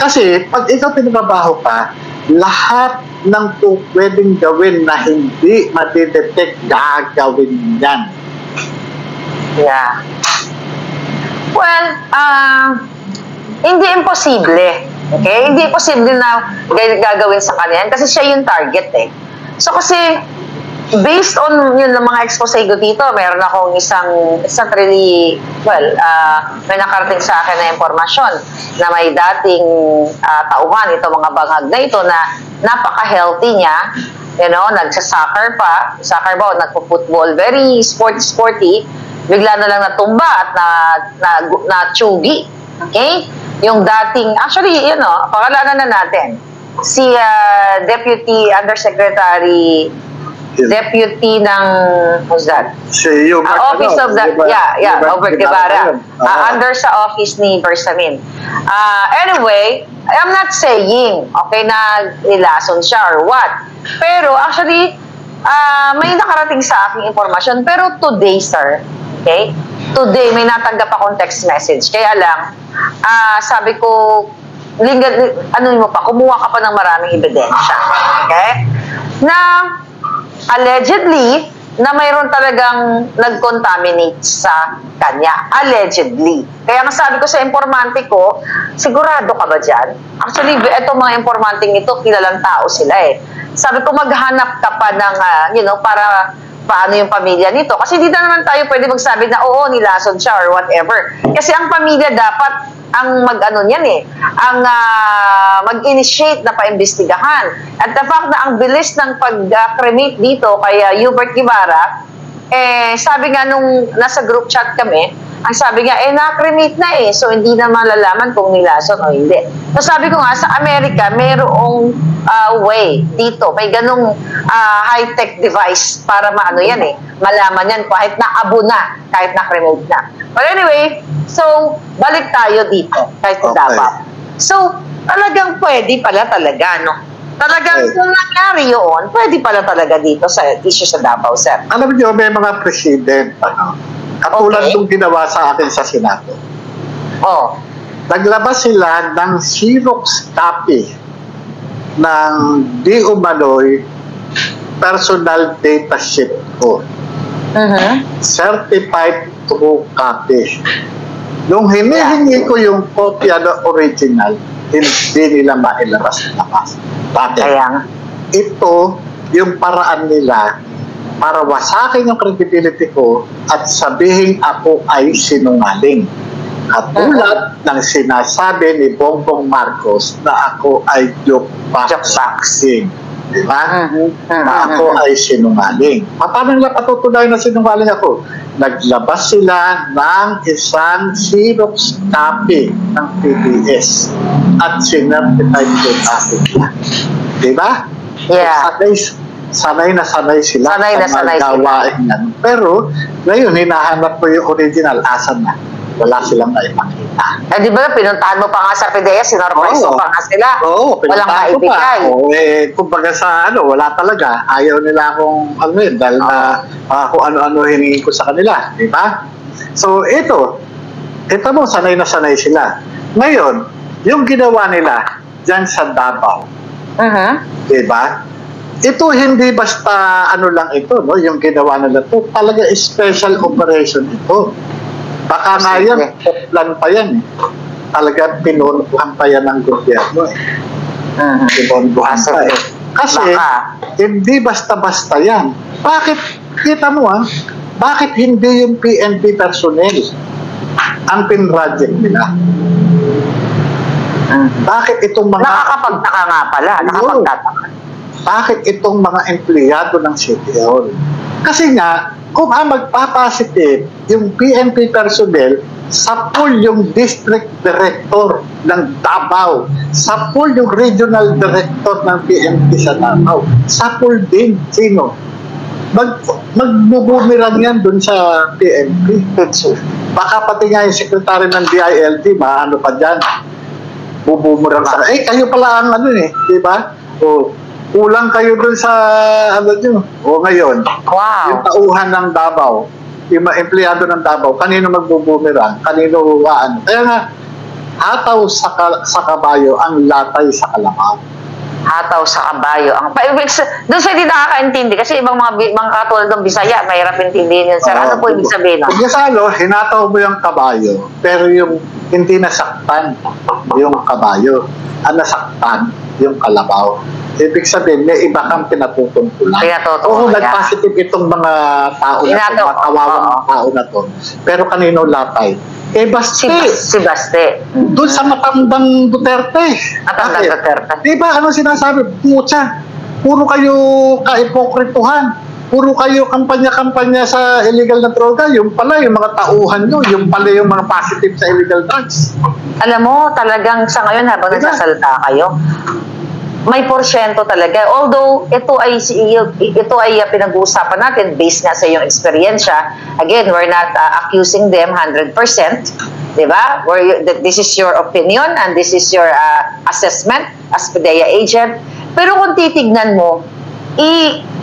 Kasi, pag ikaw pinagbabaho ka, lahat ng pwedeng gawin na hindi matidetect, gagawin yan. Yeah. Well, hindi imposible. Okay? Hindi imposible na gagawin sa kanya kasi siya yung target So kasi, based on yun ng mga expose ko dito, meron akong isang really, may nakarating sa akin na impormasyon na may dating tauhan itong mga bangag na ito na napaka-healthy niya, nagsasoccer pa, nagpo-football, very sporty, bigla na lang natumba at na-tsugi. Okay? Yung dating, actually, pangalanan na natin, si Deputy Undersecretary, Deputy ng, who's that? Si Hubert, Office of the, Hubert Guevara. Under sa office ni Bersamin. Anyway, I'm not saying, na nilason siya or what. Pero actually, may nakarating sa aking informasyon. Pero today, sir, today, may natanggap akong text message. Kaya lang, sabi ko, kumuha ka pa ng maraming ebidensya. Okay? Na, allegedly, na mayroon talagang nag-contaminate sa kanya. Allegedly. Kaya nga sabi ko sa informante ko, sigurado ka ba dyan? Actually, itong mga informanting ito, kilalang tao sila Sabi ko, maghanap ka pa ng, para paano yung pamilya nito. Kasi hindi na naman tayo pwede magsabi na oo, nilason siya or whatever. Kasi ang pamilya dapat ang mag-ano niyan ang mag-initiate na paimbestigahan. At the fact na ang bilis ng pag-cremate dito kay Hubert Guevara, sabi nga nung nasa group chat kami, ang sabi nga, na-cremate na so hindi na malalaman kung nilason o hindi. So sabi ko nga, sa Amerika, mayroong way dito, may ganong high-tech device para maano yan malaman yan kahit na-abo na, kahit na-cremate na. But anyway, so balik tayo dito, kahit Davao. So, talagang pwede pala talaga, no? Talagang kung nangyari yun, pwede pala talaga dito sa issue sa Davao, sir. Alam niyo, may mga president, katulad nung ginawa sa akin sa Senado. Naglabas sila ng Xerox copy ng di umano'y personal data sheet ko. Certified true copy. Nung hinihingi ko yung kopya na original, hindi nila mailabas-labas. Bakit? Ito yung paraan nila para wasakin yung credibility ko at sabihin ako ay sinungaling. Katulad ng sinasabi ni Bongbong Marcos na ako ay joke boxing. Diba? Na ako ay sinungaling. Paano nila patutunayan na sinungaling ako? Naglabas sila ng isang Xerox copy ng PBS at sinertified yung akin na. Diba? Yeah. Sanay na sanay sila sa gawain yan. Pero ngayon, hinahanap ko yung original. Asan na? Wala silang naipakita. Di ba, pinuntahan mo pa nga sa PDEA, sinorpreso pa nga sila. Walang maibigay. Kumbaga sa wala talaga. Ayaw nila akong dahil na kung ano-ano hiningi ko sa kanila. Di ba? So, ito mo, sanay na sanay sila. Ngayon, yung ginawa nila dyan sa Davao. Di ba? Ito hindi basta lang ito, no? Yung ginawa nila ito, talaga special operation ito. Baka na yan, plan pa yan. Talaga pinunuhan pa yan ng gobyerno Pinunuhan pa Kasi, hindi basta-basta yan. Bakit, kita mo bakit hindi yung PNP personnel ang pinroject nila? Bakit itong mga... Nakakapagtaka nga pala, nakapagtataka. Bakit itong mga empleyado ng City Hall? Kasi nga, kung magpapositive yung PNP personnel, sa pool yung district director ng Davao, sa pool yung regional director ng PNP sa Davao, sa pool din, sino? Magbubumirang yan dun sa PNP. Baka pati nga yung secretary ng DILT, maano pa dyan, bubumirang sa... kayo pala ang di ba? Kulang kayo dun sa ngayon. Wow. Yung tauhan ng Davao, yung mga empleyado ng Davao, kanino magbubumirang, kanino Kaya nga, hataw sa kabayo ang latay sa kalabaw. Hataw sa kabayo. Doon sa hindi nakakaintindi kasi ibang mga katulad ng Bisaya, mahirap intindihin yun, sir. Ano po ibig sabihin? Hinataw mo yung kabayo, pero yung hindi nasaktan yung kabayo, ang nasaktan yung kalabaw. Ibig sabihin, may iba kang pinatutungkulan. Nag-positive itong mga tao na ito, mga kawawang tao na to. Pero kanino latay? Baste. Si Baste. Doon sa matandang Duterte. Matandang Duterte. Diba, sinasabi? Putsa, puro kayo kaipokrituhan. Puro kayo kampanya-kampanya sa illegal na droga. Yung pala, yung mga tauhan nyo. Yung pala yung mga positive sa illegal drugs. Alam mo, talagang sa ngayon habang nagsasalita kayo, may porsyento talaga. Although, ito ay pinag-uusapan natin based nga sa iyong eksperyensya. Again, we're not accusing them 100%. Diba? This is your opinion and this is your assessment as PDEA agent. Pero kung titignan mo,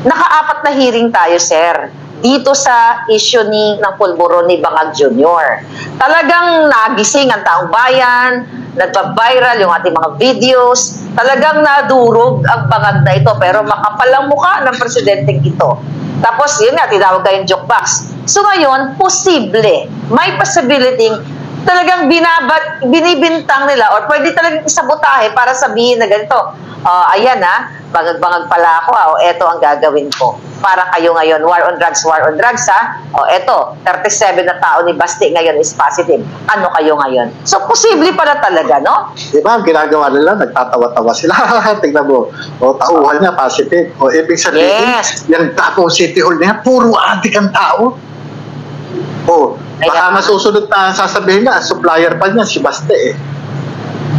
naka-4 na hearing tayo, sir, dito sa issue ng pulburon ni Bangag Jr. Talagang nagising ang taong bayan, nagpa-viral yung ating mga videos, talagang nadurog ang bangag na ito, pero makapal ang mukha ng presidenteng ito. Tapos, yun nga, tinawag kayong joke box. So ngayon, posible, may possibility talagang binibintang nila or pwede talagang isabotahe para sabihin na ganito, ayan bangag-bangag pala ako o eto ang gagawin ko. Para kayo ngayon, war on drugs o eto, 37 na tao ni Basti ngayon is positive. Ano kayo ngayon? So, posible pala talaga, no? Diba, ang ginagawa nila, nagtatawa-tawa sila. Tingnan mo, tauhan niya, positive. O, ibig sabihin, yung Davao City Hall niya, puro adik ang tao. Baka masusunod na sasabihin na, supplier pa niya, si Basti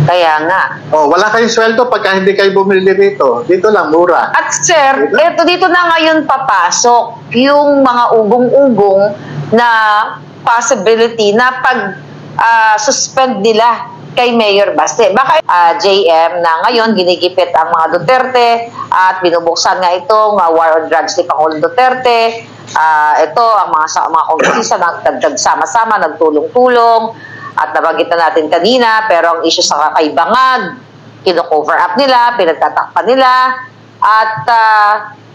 Kaya nga. Wala kayong sweldo pagka hindi kayo bumili dito. Dito lang, mura. At sir, dito na ngayon papasok yung mga ugong-ugong na possibility na pag-suspend nila kay Mayor Basti. Baka JM na ngayon ginigipit ang mga Duterte at binubuksan nga itong war on drugs ni Pangulong Duterte. Ito, ang mga kongresista nagsama-sama, nagtulong-tulong. At nabanggit na natin kanina, pero ang issue sa kakaibangan, kino-cover up nila, pinagtatakpan nila, at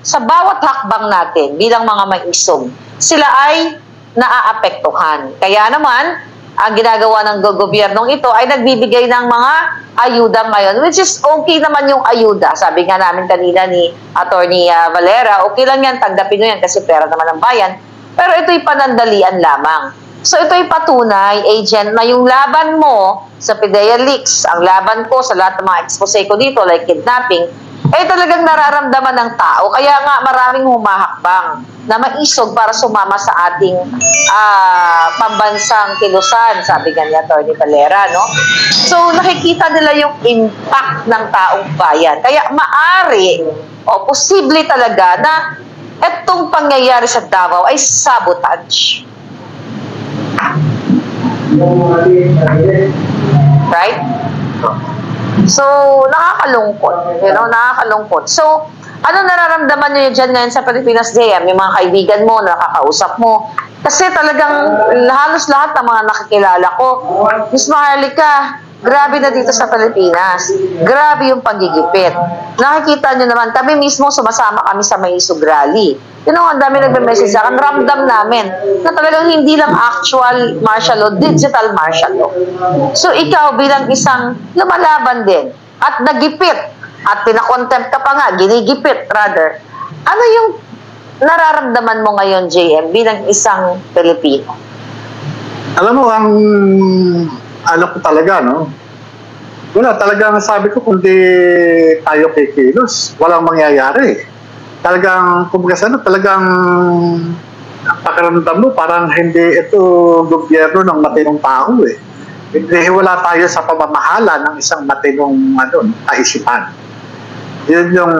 sa bawat hakbang natin bilang mga maisog, sila ay naaapektuhan. Kaya naman, ang ginagawa ng gobyernong ito ay nagbibigay ng mga ayuda ngayon, which is okay naman yung ayuda. Sabi nga namin kanina ni Attorney Valera, okay lang yan, tanggapin nyo yan kasi pera naman ng bayan. Pero ito'y panandalian lamang. So ito'y patunay, agent, na yung laban mo sa PDEA leaks, ang laban ko sa lahat ng mga expose ko dito, like kidnapping, talagang nararamdaman ng tao. Kaya nga maraming humahakbang na maisog para sumama sa ating pambansang kilusan, sabi nga ni Atty. Valera, no? So nakikita nila yung impact ng taong bayan. Kaya maari o posible talaga na itong pangyayari sa Davao ay sabotage. Right? So, nakakalungkot. Nakakalungkot. So, ano nararamdaman nyo dyan ngayon sa Pilipinas, JM? Yung mga kaibigan mo, nakakausap mo. Kasi talagang halos lahat ng mga nakikilala ko, Miss Maharlika, grabe na dito sa Pilipinas. Grabe yung pagigipit. Nakikita nyo naman, kami mismo sumasama kami sa Maisog Rally. Ang dami nagme-message sa akin, ramdam namin na talagang hindi lang actual martial law, digital martial law. So ikaw bilang isang lumalaban din at nagipit at pinakontempt ka pa nga, ginigipit rather. Ano yung nararamdaman mo ngayon, JM, bilang isang Pilipino? Alam mo, ano ko talaga, no? Wala, talagang sabi ko, kundi tayo kikilos, walang mangyayari. Talagang, talagang pakiramdam mo, parang hindi ito gobyerno ng matinong tao Hindi, wala tayo sa pamamahala ng isang matinong kaisipan. Yun yung,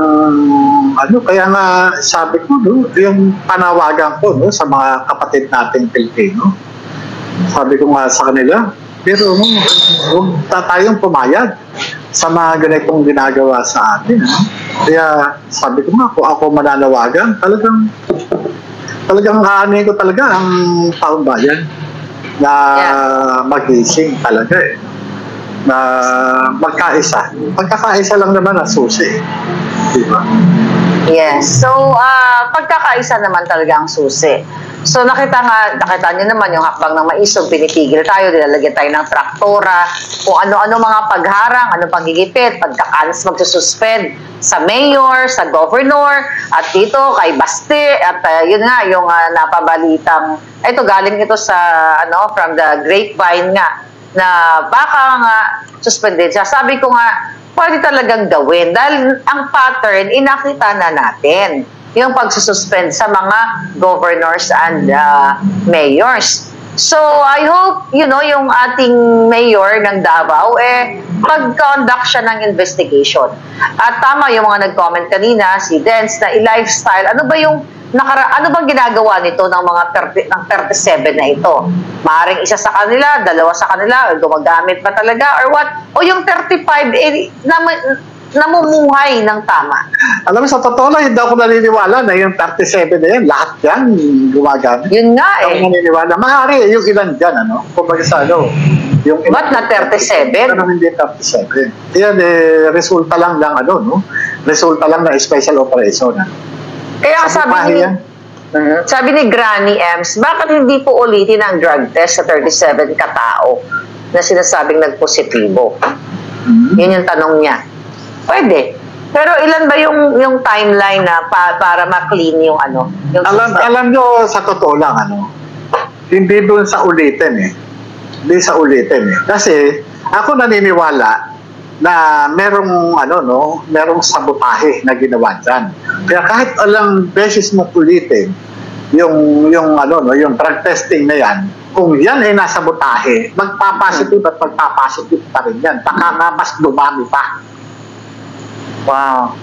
kaya nga sabi ko, no, yung panawagan ko sa mga kapatid nating Pilipino. Sabi ko nga sa kanila, pero huwag tayong pumayag sa mga ganitong ginagawa sa atin. Kaya sabi ko nga, kung ako mananawagan, talagang aanin ko talaga ang taong bayan na magising talaga na magkaisa. Pagkakaisa lang naman ang susi. Diba? Yes. So, pagkakaisa naman talaga ang susi. So, nakita nyo naman yung hakbang ng Maisog, pinipigil tayo, nilalagyan tayo ng traktora, kung ano-ano mga pagharang, ano pagigipit, magsususpend sa mayor, sa governor, at dito kay Basti, at yun nga, yung napabalitang, ito galing ito sa, from the grapevine nga, na baka nga suspended siya. Sabi ko nga, pwede talagang gawin, dahil ang pattern, inakita na natin yung pagsususpend sa mga governors and mayors. So, I hope, yung ating mayor ng Davao, mag-conduct siya ng investigation. At tama yung mga nag-comment kanina, si Dens, na i-lifestyle. Ano bang ginagawa nito ng mga 37 na ito? Maaaring isa sa kanila, dalawa sa kanila, o gumagamit ba talaga, or what? O yung 35, namumuhay ng tama. Alam mo, sa totoo lang, hindi ako naniniwala na yung 37 na yan, lahat yan gumagamit. Yun nga Ako naniniwala. Maaari, yung ilan dyan, Kumbaga sa yung ilan, ba't na 37? Ano hindi 37? Yan, resulta lang ng resulta lang ng special operation. Kaya sabi ni Granny Ems, bakit hindi po ulitin ang drug test sa 37 katao na sinasabing nagpositibo? Yun yung tanong niya. Pwede. Pero ilan ba yung timeline na para ma-clean yung ano? Yung alam nyo, sa totoo lang, hindi doon sa ulitin eh. Hindi sa ulitin eh. Kasi ako naniniwala na merong sabotahe na ginawa dyan. Kaya kahit alang beses mo ulitin yung drug testing na yan, kung yan ay nasabotahe, magpapositive at magpapositive pa rin yan. Baka nga mas dumami pa. Wow.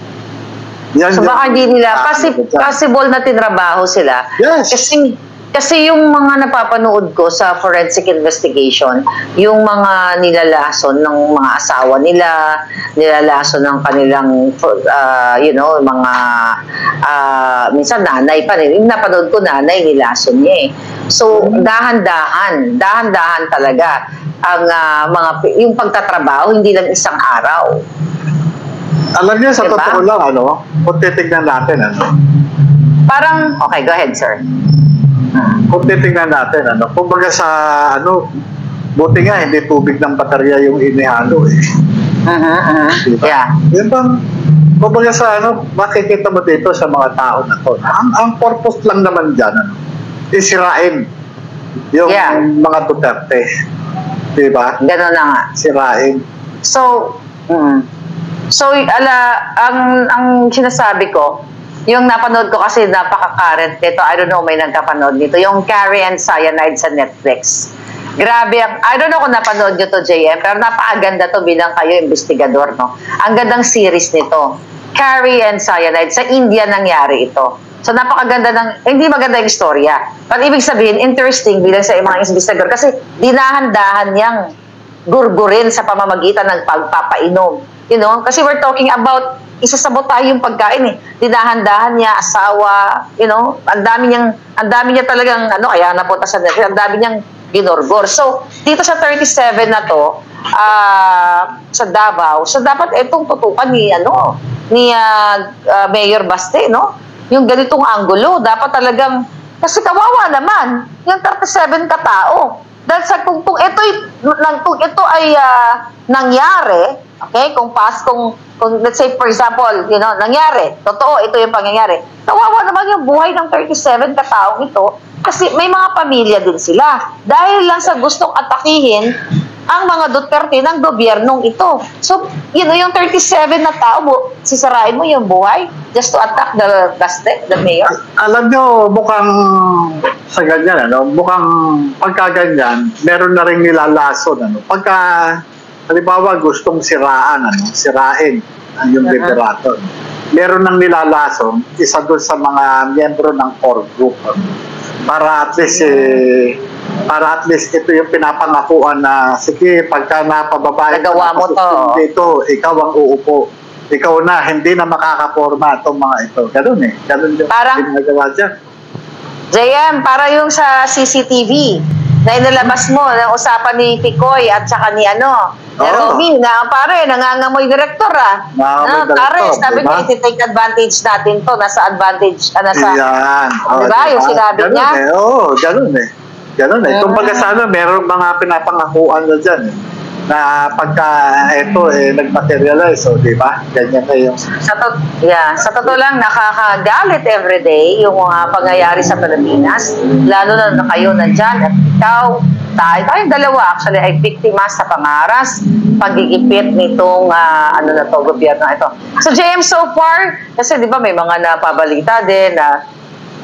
Yan, so baka hindi nila, possible na tinrabaho sila. Yes. Kasi yung mga napapanood ko sa forensic investigation, yung mga nilalason ng mga asawa nila, nilalason ng kanilang, mga, minsan nanay pa rin. Yung napanood ko, nanay, nilason niya eh. So, dahan-dahan talaga ang yung pagtatrabaho, hindi lang isang araw. Alam niyo, sa totoo lang, kung titignan natin, parang, okay, go ahead, sir. Kung titignan natin, kumbaga sa, buti nga, hindi tubig ng baterya yung inihalo eh. Diba? Yeah. Yan bang, kumbaga sa, makikita mo dito sa mga tao na to, ang purpose lang naman dyan, isirain yung mga Duterte. Diba? Gano'n na nga. Sirain. So, ang sinasabi ko, yung napanood ko kasi napaka-current nito, I don't know, may nagkapanood nito, yung Carrie and Cyanide sa Netflix. Grabe, I don't know kung napanood nyo to, JM, pero napakaganda to bilang kayo, investigador, no? Ang gandang series nito, Carrie and Cyanide, sa India nangyari ito. So, napakaganda hindi maganda yung istorya. But ibig sabihin, interesting bilang sa mga investigador kasi dinahan-dahan niyang gurgurin sa pamamagitan ng pagpapainom. You know, kasi we're talking about isasabotay yung pagkain eh. Dinahan-dahan niya, asawa, ang dami niya talagang, kaya napunta sa Netflix, ang dami niyang ginorgor. So, dito sa 37 na to, sa Davao, so dapat itong tutukan ni Mayor Baste, no? Yung ganitong anggulo, dapat talagang, kasi kawawa naman, yung 37 katao. Dahil kung ito ay nangyari, okay, kung let's say for example, nangyari, totoo, ito yung pangyayari, kawawa naman yung buhay ng 37 kataong ito kasi may mga pamilya din sila dahil lang sa gustong atakihin ang mga Duterte ng gobyernong ito. So, yung 37 na tao, sisirain mo yung buhay just to attack the mayor. Alam nyo, mukhang sa ganyan, mukhang pagkaganyan, meron na rin nilalason. Pagka, halimbawa, gustong sirain yung liberator. Meron nang nilalason, isa doon sa mga miyembro ng core group. Para at least ito yung pinapangakuan na sige, pagka napababae nagawa mo to dito, ikaw ang uupo, ikaw na, hindi na makakaporma itong mga ito. Ganun yung ginagawa dyan. JM, para yung sa CCTV na inalabas mo ng usapan ni Picoy at saka ni Romy, na pare, nangangamoy direktor pare, sabi niya, iti-take advantage natin to, nasa advantage, yan. Diba? Yung sinabi niya? Ganun eh. Kumbaga sana, meron mga pinapangakuan na dyan na pagka ito nag-materialize, di ba? Ganyan na yung... Sa totoo lang, nakakagalit everyday yung mga pangyayari sa Pilipinas, lalo na kayo nandyan at ikaw, tayong dalawa actually ay biktima sa pangaras, pagigipit nitong gobyerno ito. So JM, so far, kasi di ba may mga napabalita din na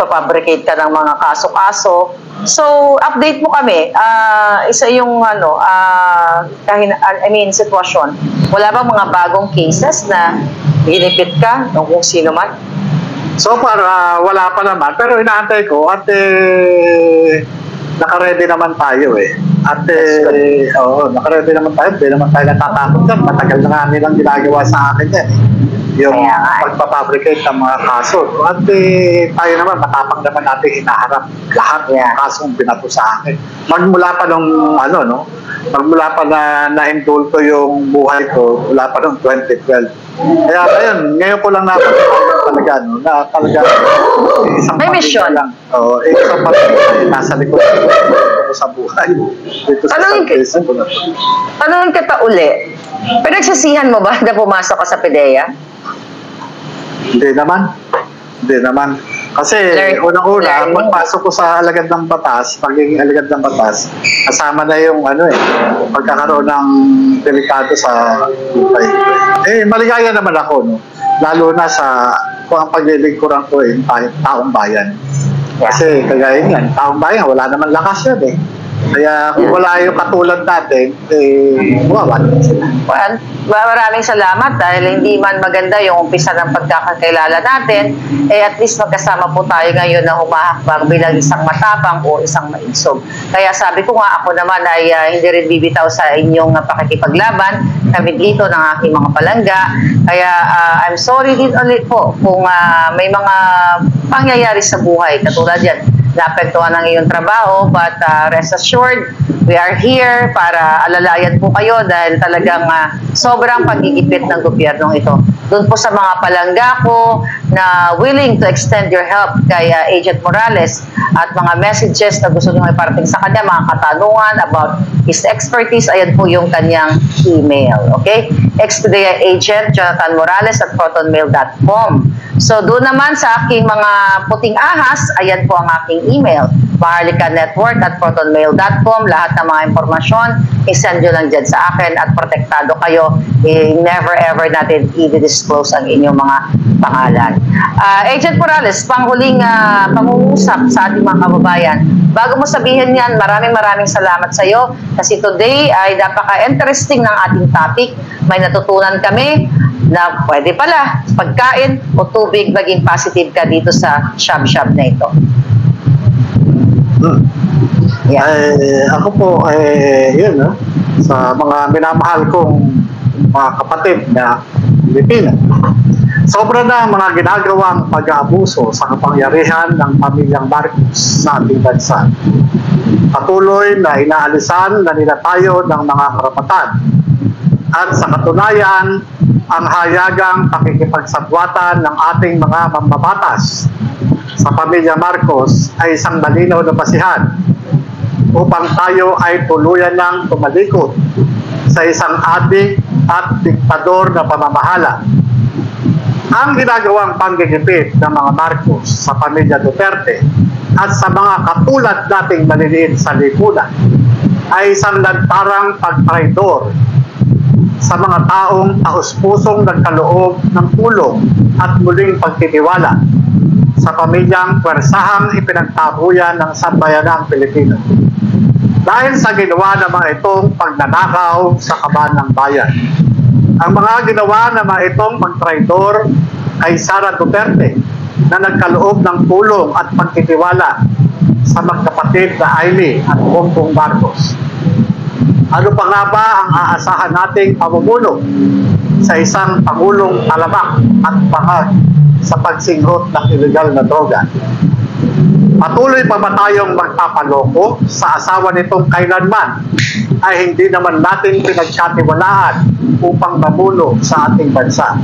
papabricate ka ng mga kaso-kaso. So, update mo kami. Isa yung sitwasyon. Wala bang mga bagong cases na ginipit ka ng kung sino man? So far, wala pa naman. Pero inaantay ko at naka-ready naman tayo eh. At naka-ready naman tayo. Hindi naman tayo natatakot dyan. Matagal na nga nilang ginagawa sa akin yan eh. Yung pagpapabricate ng mga kaso. At tayo naman, matapang naman natin hinaharap lahat ng kasong binato sa akin. Magmula pa nung magmula pa na-indulto yung buhay ko, mula pa nung 2012. Kaya ngayon ko lang talaga, na talaga isang mission lang. Isang pamilya nasa likod ko sa buhay. Dito sa Tanungin kita uli, pinagsisihan mo ba na pumasok ka sa PDEA? Hindi naman. Hindi naman. Kasi unang-una, pagpasok ko sa alagad ng batas, pagiging alagad ng batas, kasama na yung pagkakaroon ng delikado sa buhay. Maligaya naman ako, no? Lalo na sa kung ang paglilingkuran ko taong bayan. Kasi kagaya niyan, taong bayan, wala naman lakas yan eh. Kaya kung wala yung katulad natin, mawawalan sila. Well, maraming salamat dahil hindi man maganda yung umpisa ng pagkakakilala natin, at least magkasama po tayo ngayon na humahakbang bilang isang matapang o isang mainsog. Kaya sabi ko nga, ako naman ay hindi rin bibitaw sa inyong pakikipaglaban, kami dito ng aking mga palangga. Kaya I'm sorry din ulit po kung may mga pangyayari sa buhay, katulad yan, naapektuhan ng iyong trabaho, but rest assured, we are here para alalayan po kayo dahil talagang sobrang pagigipit ng gobyernong ito. Doon po sa mga palangga ko na willing to extend your help kay Agent Morales at mga messages na gusto nyo iparating sa kanya, mga katanungan about his expertise, ayan po yung kanyang email. Okay? Expedite Agent Jonathan Morales at protonmail.com. So doon naman sa aking mga puting ahas, ayan po ang aking email, maharlikanetwork@protonmail.com. Lahat ng mga impormasyon, isend nyo lang dyan sa akin at protektado kayo. Never ever natin i-disclose ang inyong mga pangalan. Agent Morales, panghuling pangungusap sa ating mga kababayan. Bago mo sabihin yan, maraming salamat sa iyo kasi today ay napaka-interesting ng ating topic. May natutunan kami na pwede pala pagkain o tubig maging positive ka dito sa shop na ito. Ako po, yun, sa mga minamahal kong mga kapatid na Pilipino. Sobra na ang mga ginagawang pag-aabuso sa kapangyarihan ng pamilyang Marcos sa ating bansa. Patuloy na inaalisan na nila tayo ng mga karapatan. At sa katunayan, ang hayagang pakikipagsabwatan ng ating mga mambabatas sa pamilya Marcos ay isang malinaw na basihan upang tayo ay tuluyan ng tumalikod sa isang adik at diktador na pamamahala. Ang ginagawang panggigipit ng mga Marcos sa pamilya Duterte at sa mga katulad nating maliliit sa lipunan ay isang lantarang pagtraidor sa mga taong taus-pusong nagkaloob ng tulong at muling pagtitiwala sa pamilyang pwersahang ipinagtabuyan ng sambayanang Pilipino. Dahil sa ginawa ng mga itong pagnanakaw sa kaban ng bayan. Ang mga ginawa ng mga itong pagtraidor ay Sara Duterte na nagkaloob ng tulong at pagtitiwala sa magkapatid na Aimee at Bongbong Marcos. Ano pa nga ba ang aasahan nating pamumuno sa isang pangulong talamak at pahag sa pagsinghot ng illegal na droga? Patuloy pa ba tayong magpapaloko sa asawa nitong kailanman ay hindi naman natin pinagkatiwalaan upang mamuno sa ating bansa?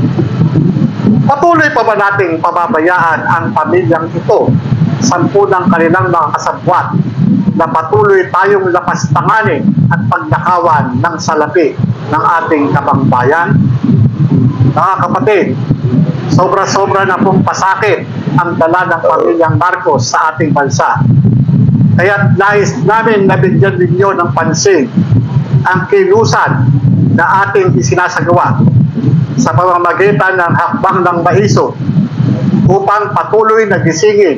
Patuloy pa ba nating pababayaan ang pamilyang ito, 10 ng kanilang mga kasabwat, na patuloy tayong lapastanganin at pagnakawan ng salapi ng ating kabangbayan? Mga kapatid, sobra-sobra na pong pasakit ang dala ng pamilyang Marcos sa ating bansa. Kaya nais namin na bigyan ninyo ng pansin ang kilusan na ating isinasagawa sa pamamagitan ng hakbang ng maiso upang patuloy na gisingin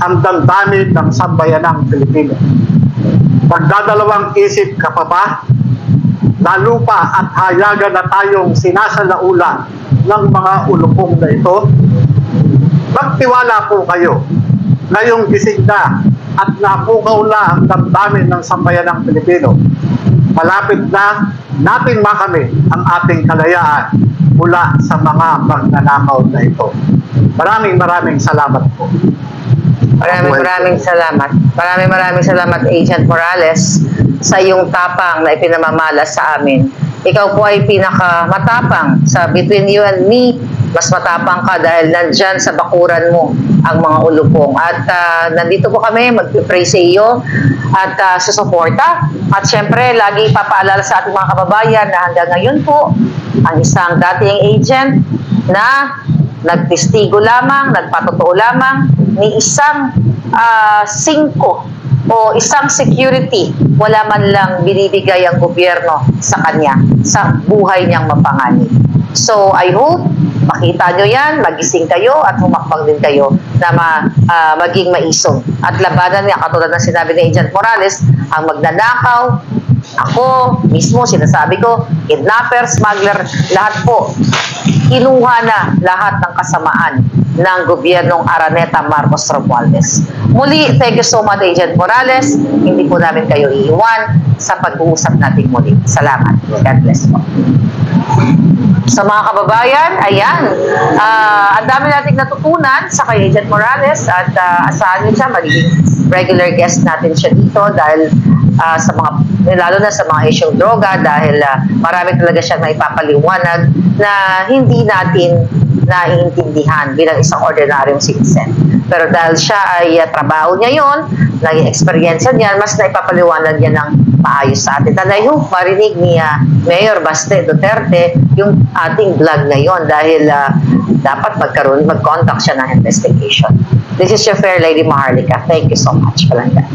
ang damdamin ng sambayanang Pilipino. Magdadalawang isip ka pa ba? Lalo pa at hayagan na tayong sinasalaula ng mga ulupong na ito? Magtiwala po kayo. Ngayong gising na at napukaw na ang damdamin ng sambayanang Pilipino. Malapit na natin makamit ang ating kalayaan mula sa mga magnanakaw na ito. Maraming salamat po. Maraming salamat. Maraming salamat, Agent Morales, sa iyong tapang na ipinamamalas sa amin. Ikaw po ay pinakamatapang sa between you and me. Mas matapang ka dahil nandyan sa bakuran mo ang mga ulupong. At nandito po kami, mag-pray sa iyo at susuporta. At syempre, lagi ipapaalala sa ating mga kababayan na hanggang ngayon po, ang isang dating agent na nagtestigo lamang, nagpatotoo lamang ni isang 5 o isang security, wala man lang binibigay ang gobyerno sa kanya, sa buhay niyang mapanganib. So, I hope makita nyo yan, magising kayo at humakbang din kayo na maging maisog. At labanan niya, katulad ng sinabi ni Agent Morales, ang magnanakaw, ako mismo sinasabi ko, kidnapper, smuggler, lahat po, kinuha na lahat ng kasamaan ng gobyernong Araneta Marcos Romualdez. Muli, thank you so much, Agent Morales. Hindi po namin kayo iiwan sa pag-uusap natin muli. Salamat. God bless po. Sa mga kababayan, ayan, ang dami nating natutunan sa kay Agent Morales at asahan nyo siya, magiging regular guest natin siya dito dahil sa mga, lalo na sa mga isyong droga dahil marami talaga siyang naipapaliwanag na hindi natin naiintindihan bilang isang ordinaryong citizen. Pero dahil siya ay trabaho niya yun, naging experience niya, mas naipapaliwanag niya ng maayos sa atin. And I hope marinig ni Mayor Baste Duterte yung ating vlog ngayon dahil dapat mag-conduct siya ng investigation. This is your Fair Lady Maharlika. Thank you so much. Palangga.